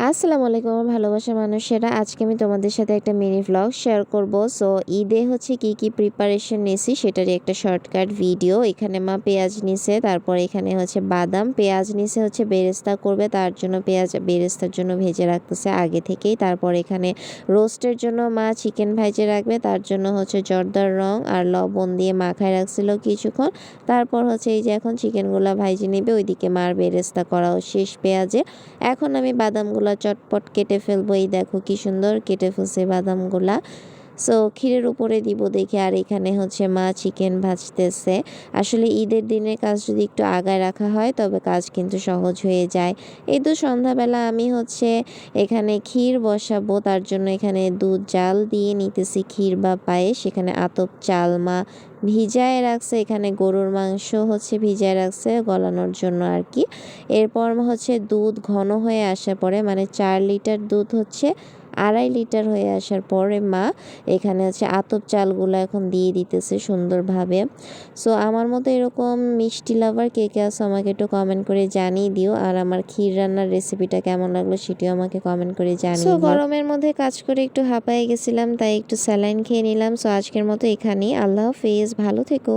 আসসালামু আলাইকুম আমার ভালোবাসার মানুষেরা। আজকে আমি তোমাদের সাথে একটা মিনি ভ্লগ শেয়ার করব। সো ঈদে হচ্ছে কি প্রিপারেশন নিয়েছি সেটারই একটা শর্টকাট ভিডিও। এখানে মা পেঁয়াজ নিছে, তারপর এখানে হচ্ছে বাদাম, পেঁয়াজ নিছে হচ্ছে বেরেস্তা করবে, তার জন্য পেঁয়াজ বেরেস্তার জন্য ভেজে রাখতেছে আগে থেকেই। তারপর এখানে রোস্টের জন্য মা চিকেন ভেজে রাখবে, তার জন্য হচ্ছে জর্দার রং আর লবণ দিয়ে মাখায় রাখছিল কিছুক্ষণ। তারপর হচ্ছে এই যে এখন চিকেনগুলো ভাইজে নেবে, ওইদিকে মার বেরেস্তা করাও শেষ পেঁয়াজে। এখন আমি বাদামগুলো চটপট কেটে ফেলবো। এই দেখো কি সুন্দর কেটে ফেলছে বাদামগুলা। সো ক্ষীরের উপরে দিব দেখে। আর এখানে হচ্ছে মা চিকেন ভাজতেছে। আসলে ঈদের দিনের কাজ যদি একটু আগায় রাখা হয় তবে কাজ কিন্তু সহজ হয়ে যায়। এই তো সন্ধ্যাবেলা আমি হচ্ছে এখানে ক্ষীর বসাবো, তার জন্য এখানে দুধ জাল দিয়ে নিতেছি ক্ষীর বা পায়েস। সেখানে আতপ চাল মা ভিজায় রাখছে, এখানে গরুর মাংস হচ্ছে ভিজায় রাখছে গলানোর জন্য আর কি। এরপর হচ্ছে দুধ ঘন হয়ে আসার পরে, মানে 4 লিটার দুধ হচ্ছে 2.5 লিটার হয়ে আসার পরে মা এখানে হচ্ছে আতপ চালগুলো এখন দিয়ে দিতেছে সুন্দরভাবে। সো আমার মতো এরকম মিষ্টি লাভার কে কে আছে আমাকে একটু কমেন্ট করে জানিয়ে দিও। আর আমার ক্ষীর রান্নার রেসিপিটা কেমন লাগলো সেটিও আমাকে কমেন্ট করে জানিয়ে দিও। গরমের মধ্যে কাজ করে একটু হাঁপায়ে গেছিলাম, তাই একটু স্যালাইন খেয়ে নিলাম। সো আজকের মতো এখানেই। আল্লাহ হাফেজ, ভালো থেকো।